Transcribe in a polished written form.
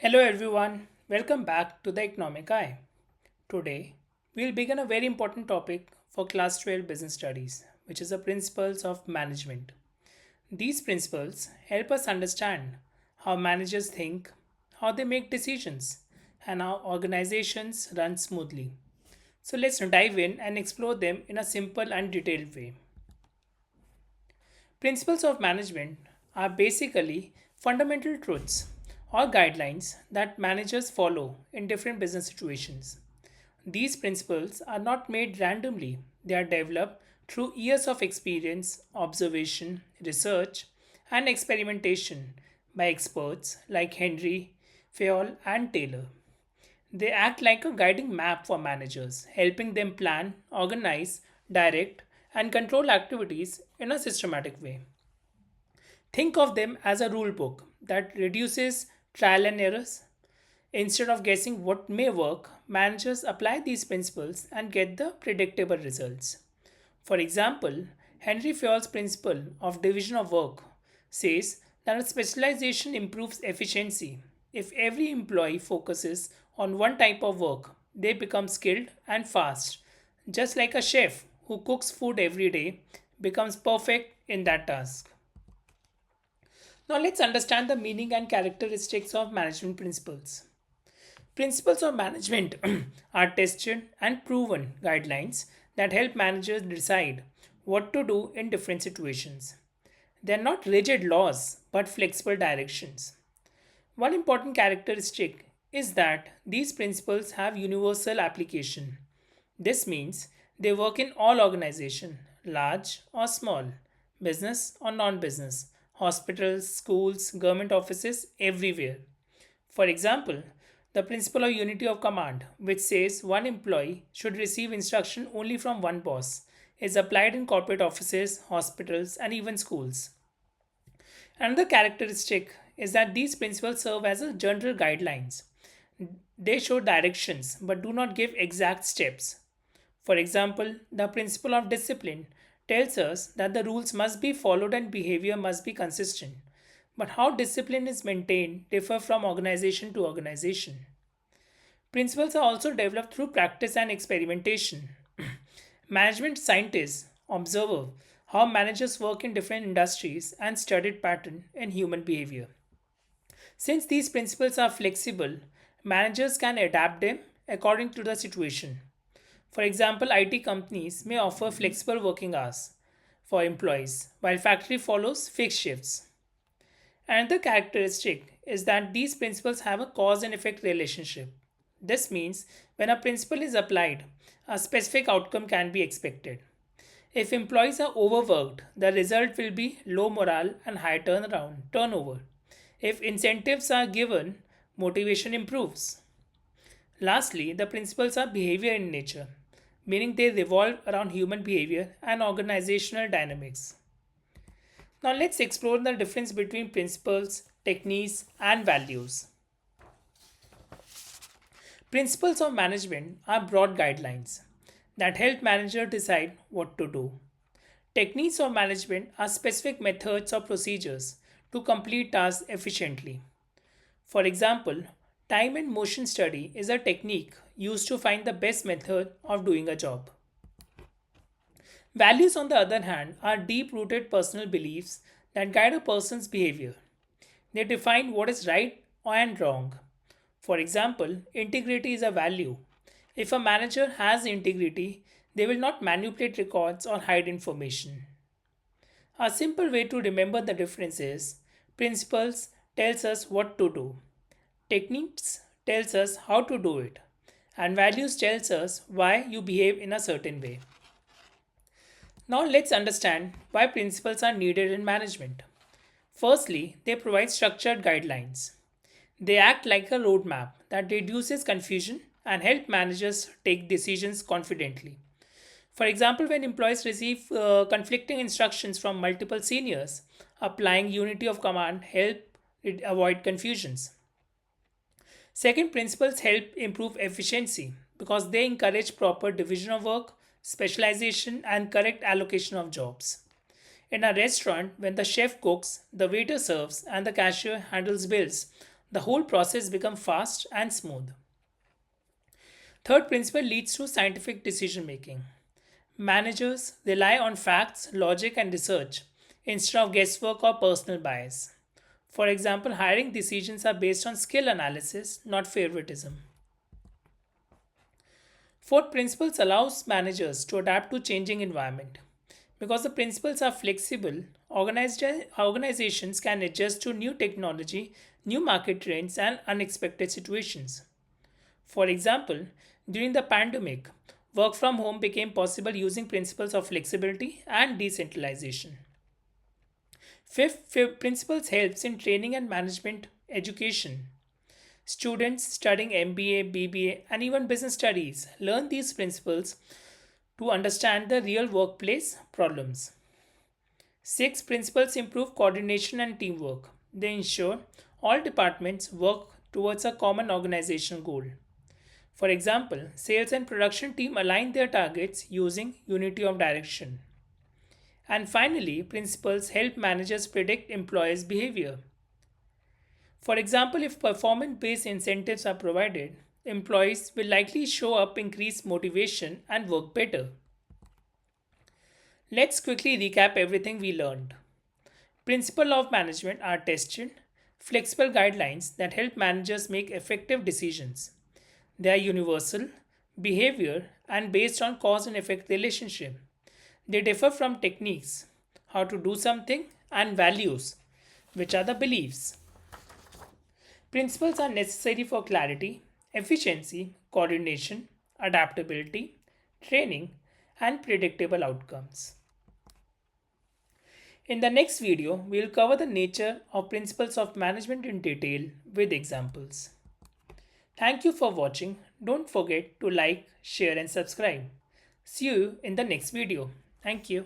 Hello everyone, welcome back to the Economic Eye. Today, we'll begin a very important topic for Class 12 Business Studies, which is the principles of management. These principles help us understand how managers think, how they make decisions, and how organizations run smoothly. So let's dive in and explore them in a simple and detailed way. Principles of management are basically fundamental truths or guidelines that managers follow in different business situations. These principles are not made randomly, they are developed through years of experience, observation, research, and experimentation by experts like Henry, Fayol, and Taylor. They act like a guiding map for managers, helping them plan, organize, direct, and control activities in a systematic way. Think of them as a rule book that reduces trial and errors. Instead of guessing what may work, managers apply these principles and get the predictable results. For example, Henry Fayol's principle of division of work says that a specialization improves efficiency. If every employee focuses on one type of work, they become skilled and fast, just like a chef who cooks food every day becomes perfect in that task. Now let's understand the meaning and characteristics of management principles. Principles of management are tested and proven guidelines that help managers decide what to do in different situations. They are not rigid laws but flexible directions. One important characteristic is that these principles have universal application. This means they work in all organizations, large or small, business or non business, hospitals, schools, government offices, everywhere. For example, the principle of unity of command, which says one employee should receive instruction only from one boss, is applied in corporate offices, hospitals, and even schools. Another characteristic is that these principles serve as a general guidelines. They show directions but do not give exact steps. For example, the principle of discipline tells us that the rules must be followed and behavior must be consistent. But how discipline is maintained differ from organization to organization. Principles are also developed through practice and experimentation. Management scientists observe how managers work in different industries and studied pattern in human behavior. Since these principles are flexible, managers can adapt them according to the situation. For example, IT companies may offer flexible working hours for employees, while factory follows fixed shifts. Another characteristic is that these principles have a cause and effect relationship. This means when a principle is applied, a specific outcome can be expected. If employees are overworked, the result will be low morale and high turnover. If incentives are given, motivation improves. Lastly, the principles are behavior in nature, meaning they revolve around human behavior and organizational dynamics. Now, let's explore the difference between principles, techniques, and values. Principles of management are broad guidelines that help manager decide what to do. Techniques of management are specific methods or procedures to complete tasks efficiently. For example, time and motion study is a technique used to find the best method of doing a job. Values, on the other hand, are deep rooted personal beliefs that guide a person's behavior. They define what is right and wrong. For example, integrity is a value. If a manager has integrity, they will not manipulate records or hide information. A simple way to remember the difference is principles tells us what to do. Techniques tells us how to do it. And values tells us why you behave in a certain way. Now let's understand why principles are needed in management. Firstly, they provide structured guidelines. They act like a roadmap that reduces confusion and help managers take decisions confidently. For example, when employees receive conflicting instructions from multiple seniors, applying unity of command help avoid confusions. Second, principles help improve efficiency because they encourage proper division of work, specialization, and correct allocation of jobs. In a restaurant, when the chef cooks, the waiter serves, and the cashier handles bills, The whole process becomes fast and smooth. Third principle leads to scientific decision making. Managers rely on facts, logic, and research instead of guesswork or personal bias. For example, hiring decisions are based on skill analysis, not favoritism. Fourth, principles allows managers to adapt to changing environment. Because the principles are flexible, organizations can adjust to new technology, new market trends, and unexpected situations. For example, during the pandemic, work from home became possible using principles of flexibility and decentralization. Fifth, principles helps in training and management education. Students studying MBA, BBA, and even business studies learn these principles to understand the real workplace problems. Six, principles improve coordination and teamwork. They ensure all departments work towards a common organizational goal. For example, sales and production team align their targets using unity of direction. And finally, principles help managers predict employees' behavior. For example, if performance based incentives are provided, employees will likely show up, increase motivation, and work better. Let's quickly recap everything we learned. Principles of management are tested, flexible guidelines that help managers make effective decisions. They are universal, behavior, and based on cause and effect relationship. They differ from techniques, how to do something, and values, which are the beliefs. Principles are necessary for clarity, efficiency, coordination, adaptability, training, and predictable outcomes. In the next video, we will cover the nature of principles of management in detail with examples. Thank you for watching. Don't forget to like, share, and subscribe. See you in the next video. Thank you.